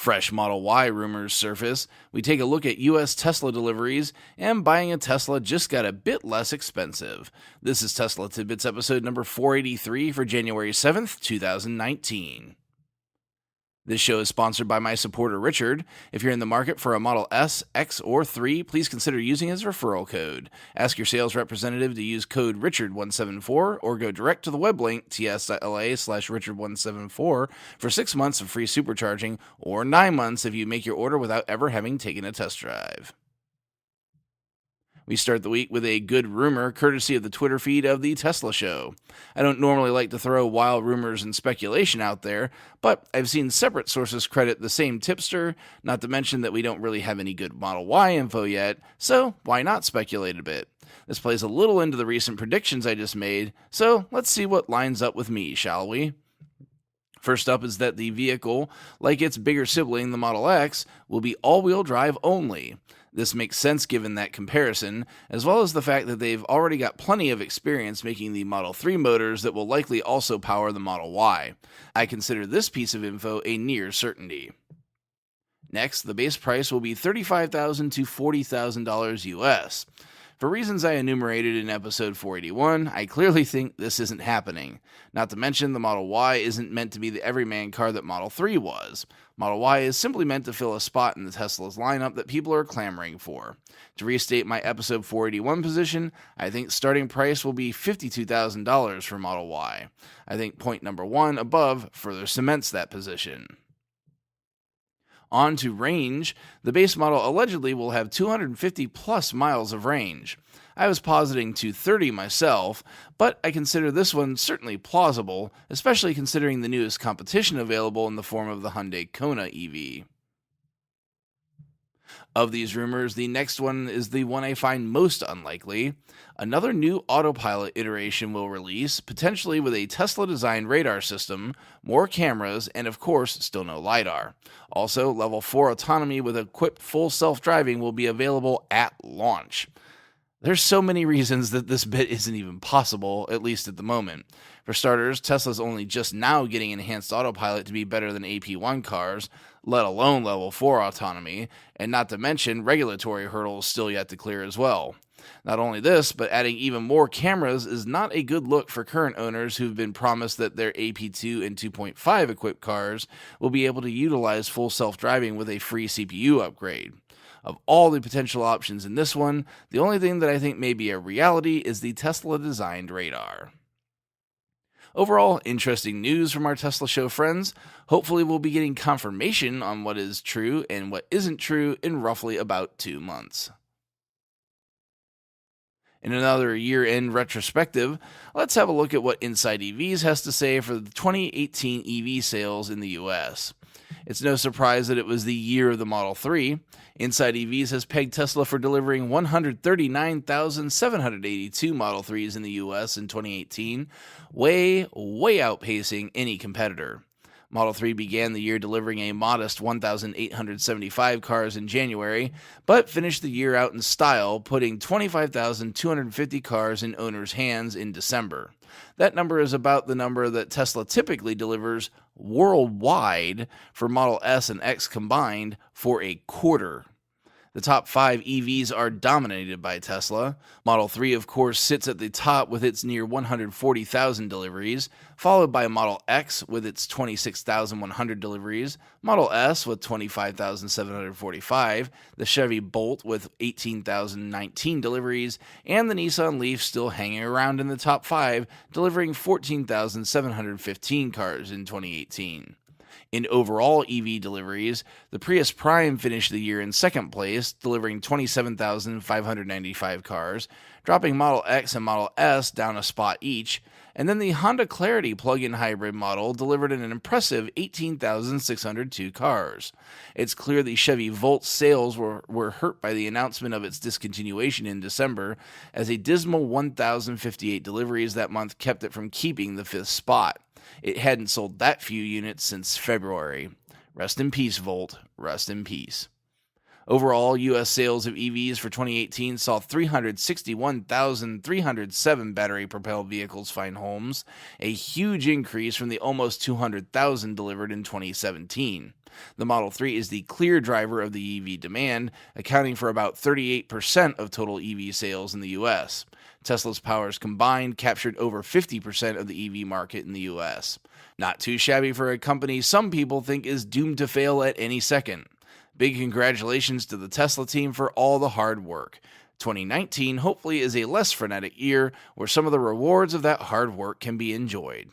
Fresh Model Y rumors surface. We take a look at US Tesla deliveries, and buying a Tesla just got a bit less expensive. This is Tesla Tidbits episode number 483 for January 7th, 2019. This show is sponsored by my supporter Richard. If you're in the market for a Model S, X, or 3, please consider using his referral code. Ask your sales representative to use code Richard174 or go direct to the web link ts.la/Richard174 for 6 months of free supercharging or 9 months if you make your order without ever having taken a test drive. We start the week with a good rumor courtesy of the Twitter feed of the Tesla show. I don't normally like to throw wild rumors and speculation out there, but I've seen separate sources credit the same tipster, not to mention that we don't really have any good Model Y info yet, so why not speculate a bit? This plays a little into the recent predictions I just made, so let's see what lines up with me, shall we? First up is that the vehicle, like its bigger sibling, the Model X, will be all-wheel drive only. This makes sense given that comparison, as well as the fact that they've already got plenty of experience making the Model 3 motors that will likely also power the Model Y. I consider this piece of info a near certainty. Next, the base price will be $35,000 to $40,000 US. For reasons I enumerated in episode 481, I clearly think this isn't happening. Not to mention, the Model Y isn't meant to be the everyman car that Model 3 was. Model Y is simply meant to fill a spot in the Tesla's lineup that people are clamoring for. To restate my episode 481 position, I think starting price will be $52,000 for Model Y. I think point number 1 above further cements that position. On to range, the base model allegedly will have 250 plus miles of range. I was positing 230 myself, but I consider this one certainly plausible, especially considering the newest competition available in the form of the Hyundai Kona EV. Of these rumors, the next one is the one I find most unlikely. Another new autopilot iteration will release, potentially with a Tesla-designed radar system, more cameras, and of course, still no LiDAR. Also, Level 4 autonomy with equipped full self-driving will be available at launch. There's so many reasons that this bit isn't even possible, at least at the moment. For starters, Tesla's only just now getting enhanced autopilot to be better than AP1 cars, let alone level 4 autonomy, and not to mention regulatory hurdles still yet to clear as well. Not only this, but adding even more cameras is not a good look for current owners who've been promised that their AP2 and 2.5 equipped cars will be able to utilize full self-driving with a free CPU upgrade. Of all the potential options in this one, the only thing that I think may be a reality is the Tesla-designed radar. Overall, interesting news from our Tesla show friends. Hopefully we'll be getting confirmation on what is true and what isn't true in roughly about 2 months. In another year-end retrospective, let's have a look at what Inside EVs has to say for the 2018 EV sales in the US. It's no surprise that it was the year of the Model 3. Inside EVs has pegged Tesla for delivering 139,782 Model 3s in the US in 2018, way outpacing any competitor. Model 3 began the year delivering a modest 1,875 cars in January, but finished the year out in style, putting 25,250 cars in owners' hands in December. That number is about the number that Tesla typically delivers worldwide for Model S and X combined for a quarter. The top 5 EVs are dominated by Tesla. Model 3, of course, sits at the top with its near 140,000 deliveries, followed by Model X with its 26,100 deliveries, Model S with 25,745, the Chevy Bolt with 18,019 deliveries, and the Nissan Leaf still hanging around in the top 5, delivering 14,715 cars in 2018. In overall EV deliveries, the Prius Prime finished the year in second place, delivering 27,595 cars, dropping Model X and Model S down a spot each, and then the Honda Clarity plug-in hybrid model delivered an impressive 18,602 cars. It's clear the Chevy Volt's sales were hurt by the announcement of its discontinuation in December, as a dismal 1,058 deliveries that month kept it from keeping the 5th spot. It hadn't sold that few units since February. Rest in peace, Volt. Rest in peace. Overall, U.S. sales of EVs for 2018 saw 361,307 battery-propelled vehicles find homes, a huge increase from the almost 200,000 delivered in 2017. The Model 3 is the clear driver of the EV demand, accounting for about 38% of total EV sales in the U.S. Tesla's powers combined captured over 50% of the EV market in the U.S. Not too shabby for a company some people think is doomed to fail at any second. Big congratulations to the Tesla team for all the hard work. 2019 hopefully is a less frenetic year where some of the rewards of that hard work can be enjoyed.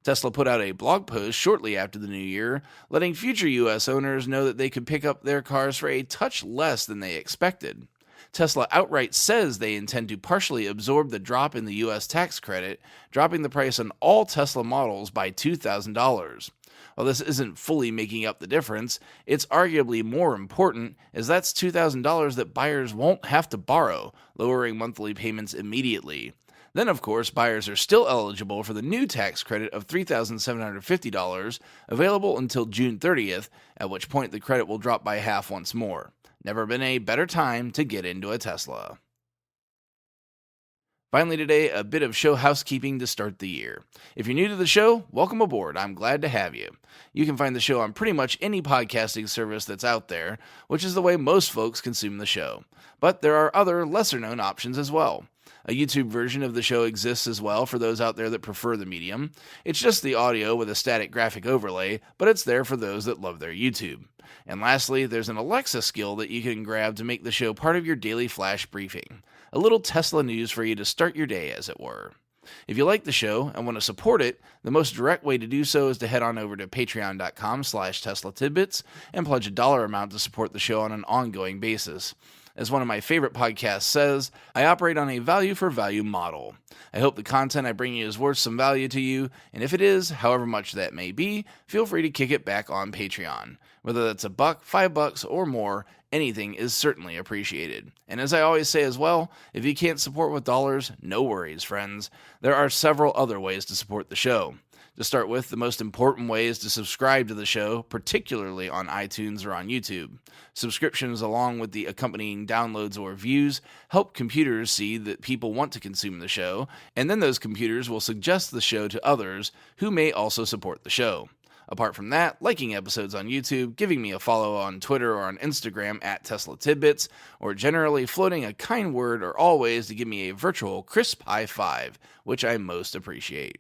Tesla put out a blog post shortly after the new year, letting future U.S. owners know that they could pick up their cars for a touch less than they expected. Tesla outright says they intend to partially absorb the drop in the U.S. tax credit, dropping the price on all Tesla models by $2,000. While this isn't fully making up the difference, it's arguably more important, as that's $2,000 that buyers won't have to borrow, lowering monthly payments immediately. Then, of course, buyers are still eligible for the new tax credit of $3,750, available until June 30th, at which point the credit will drop by half once more. Never been a better time to get into a Tesla. Finally today, a bit of show housekeeping to start the year. If you're new to the show, welcome aboard. I'm glad to have you. You can find the show on pretty much any podcasting service that's out there, which is the way most folks consume the show. But there are other lesser-known options as well. A YouTube version of the show exists as well for those out there that prefer the medium. It's just the audio with a static graphic overlay, but it's there for those that love their YouTube. And lastly, there's an Alexa skill that you can grab to make the show part of your daily flash briefing. A little Tesla news for you to start your day, as it were. If you like the show and want to support it, the most direct way to do so is to head on over to patreon.com/Tesla Tidbits and pledge a dollar amount to support the show on an ongoing basis. As one of my favorite podcasts says, I operate on a value-for-value model. I hope the content I bring you is worth some value to you, and if it is, however much that may be, feel free to kick it back on Patreon. Whether that's $1, $5, or more, anything is certainly appreciated. And as I always say as well, if you can't support with dollars, no worries, friends. There are several other ways to support the show. To start with, the most important way is to subscribe to the show, particularly on iTunes or on YouTube. Subscriptions, along with the accompanying downloads or views, help computers see that people want to consume the show, and then those computers will suggest the show to others who may also support the show. Apart from that, liking episodes on YouTube, giving me a follow on Twitter or on Instagram at Tesla Tidbits, or generally floating a kind word are all ways to give me a virtual crisp high five, which I most appreciate.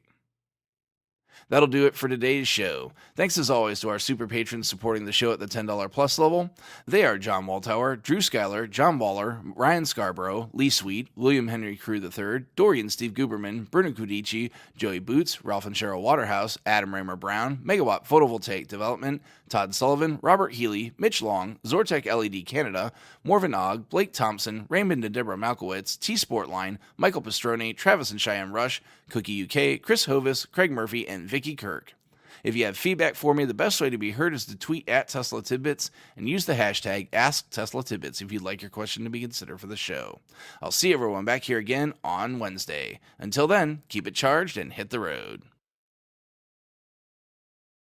That'll do it for today's show. Thanks as always to our super patrons supporting the show at the $10 plus level. They are John Waltower, Drew Schuyler, John Waller, Ryan Scarborough, Lee Sweet, William Henry Crew III, Dorian Steve Guberman, Bruno Cudici, Joey Boots, Ralph and Cheryl Waterhouse, Adam Raymer Brown, Megawatt Photovoltaic Development, Todd Sullivan, Robert Healy, Mitch Long, Zortec LED Canada, Morvan Ogg, Blake Thompson, Raymond and Deborah Malkowitz, T-Sportline, Michael Pastrone, Travis and Cheyenne Rush, Cookie UK, Chris Hovis, Craig Murphy, and Vicky Kirk. If you have feedback for me, the best way to be heard is to tweet at Tesla Tidbits and use the hashtag AskTeslaTidbits if you'd like your question to be considered for the show. I'll see everyone back here again on Wednesday. Until then, keep it charged and hit the road.